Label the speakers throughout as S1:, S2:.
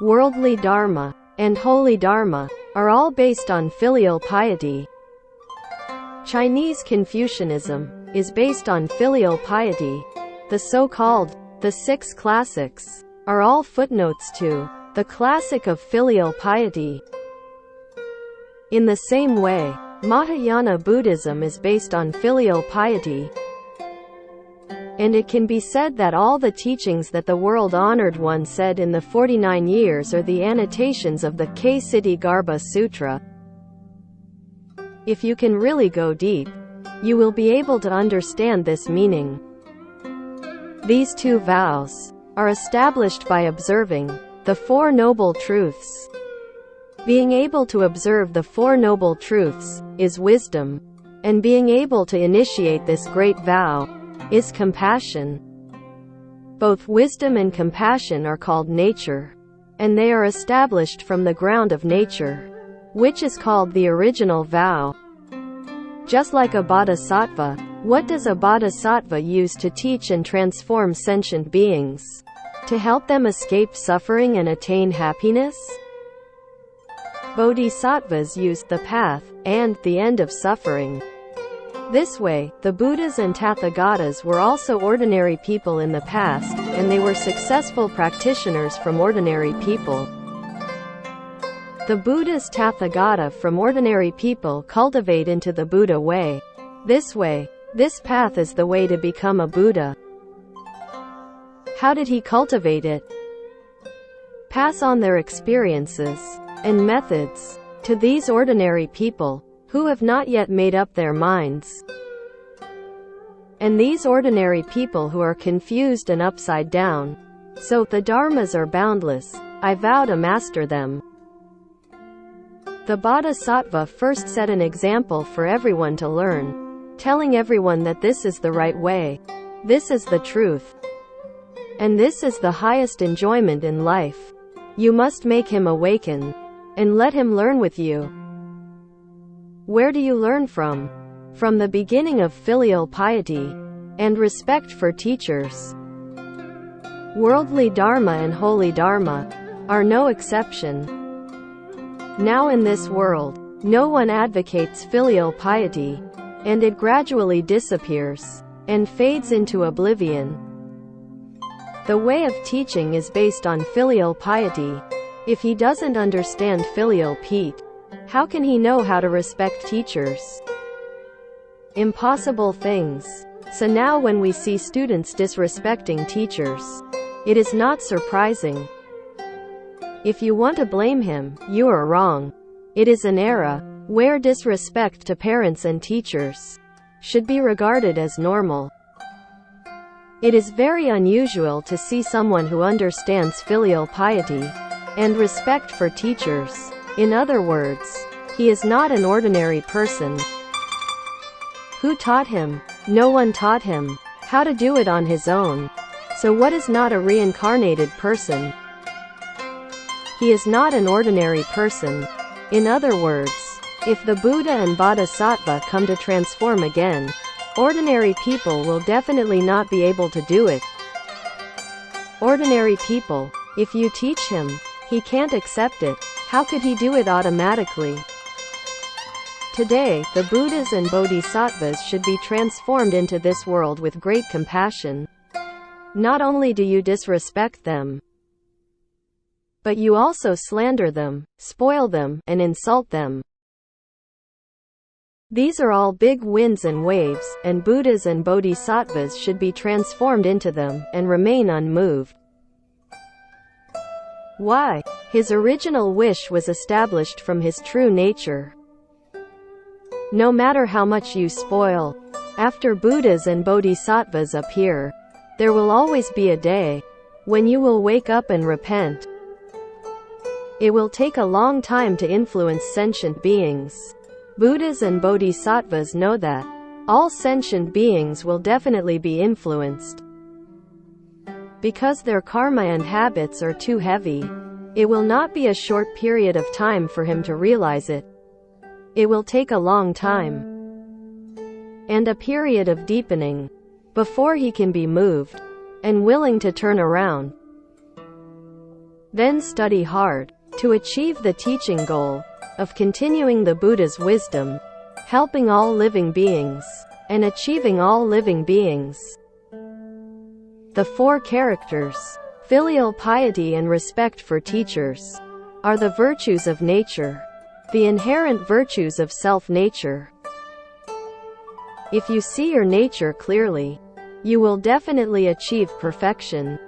S1: worldly dharma, and holy dharma are all based on filial piety. Chinese Confucianism is based on filial piety. The so-called the six classics are all footnotes to the classic of filial piety. In the same way, Mahayana Buddhism is based on filial piety, and it can be said that all the teachings that the world-honored one said in the 49 years are the annotations of the Ksitigarbha Sutra. If you can really go deep, you will be able to understand this meaning. These two vows are established by observing the Four Noble Truths. Being able to observe the Four Noble Truths is wisdom, and being able to initiate this great vow is compassion. Both wisdom and compassion are called nature, and they are established from the ground of nature, which is called the original vow. Just like a bodhisattva, what does a bodhisattva use to teach and transform sentient beings? To help them escape suffering and attain happiness? Bodhisattvas used the path and the end of suffering. This way, the Buddhas and Tathagatas were also ordinary people in the past, and they were successful practitioners from ordinary people. The Buddhas Tathagata from ordinary people cultivate into the Buddha way. This way, this path is the way to become a Buddha. How did he cultivate it? Pass on their experiences and methods to these ordinary people who have not yet made up their minds. And these ordinary people who are confused and upside down. So, the dharmas are boundless. I vow to master them. The Bodhisattva first set an example for everyone to learn, telling everyone that this is the right way. This is the truth. And this is the highest enjoyment in life. You must make him awaken, and let him learn with you. Where do you learn from? From the beginning of filial piety and respect for teachers. Worldly dharma and holy dharma are no exception. Now in this world, no one advocates filial piety, and it gradually disappears and fades into oblivion. The way of teaching is based on filial piety. If he doesn't understand filial piety, how can he know how to respect teachers? Impossible things. So now when we see students disrespecting teachers, it is not surprising. If you want to blame him, you are wrong. It is an era where disrespect to parents and teachers should be regarded as normal. It is very unusual to see someone who understands filial piety and respect for teachers. In other words, he is not an ordinary person. Who taught him? No one taught him how to do it on his own. So what is not a reincarnated person? He is not an ordinary person. In other words, if the Buddha and Bodhisattva come to transform again, ordinary people will definitely not be able to do it. Ordinary people, if you teach him, he can't accept it. How could he do it automatically? Today, the Buddhas and Bodhisattvas should be transformed into this world with great compassion. Not only do you disrespect them, but you also slander them, spoil them, and insult them. These are all big winds and waves, and Buddhas and Bodhisattvas should be transformed into them, and remain unmoved. Why? His original wish was established from his true nature. No matter how much you spoil, after Buddhas and Bodhisattvas appear, there will always be a day when you will wake up and repent. It will take a long time to influence sentient beings. Buddhas and Bodhisattvas know that all sentient beings will definitely be influenced. Because their karma and habits are too heavy, it will not be a short period of time for him to realize it. It will take a long time and a period of deepening before he can be moved and willing to turn around. Then study hard to achieve the teaching goal of continuing the Buddha's wisdom, helping all living beings, and achieving all living beings. The four characters, filial piety and respect for teachers, are the virtues of nature, the inherent virtues of self-nature. If you see your nature clearly, you will definitely achieve perfection.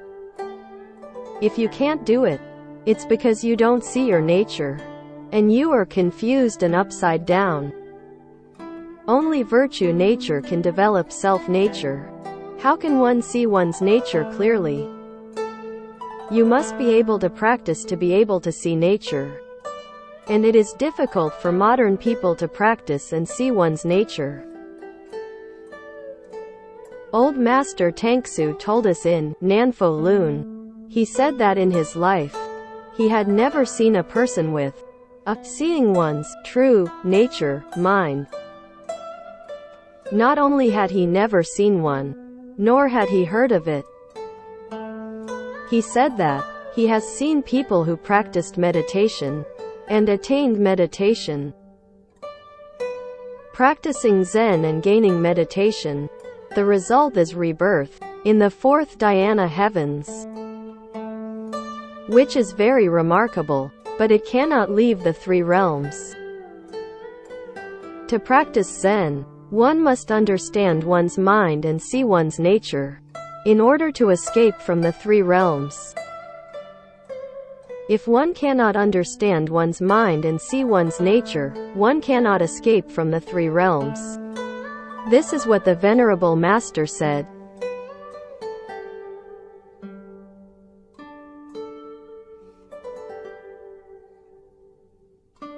S1: If you can't do it, it's because you don't see your nature, and you are confused and upside down. Only virtue nature can develop self-nature. How can one see one's nature clearly? You must be able to practice to be able to see nature. And it is difficult for modern people to practice and see one's nature. Old Master Tangsu told us in Nanfo Lun. He said that in his life, he had never seen a person with a seeing one's true nature mind. Not only had he never seen one, nor had he heard of it. He said that he has seen people who practiced meditation and attained meditation. Practicing Zen and gaining meditation, the result is rebirth in the fourth Dhyana heavens, which is very remarkable, but it cannot leave the three realms. To practice Zen, one must understand one's mind and see one's nature, in order to escape from the three realms. If one cannot understand one's mind and see one's nature, one cannot escape from the three realms. This is what the Venerable Master said.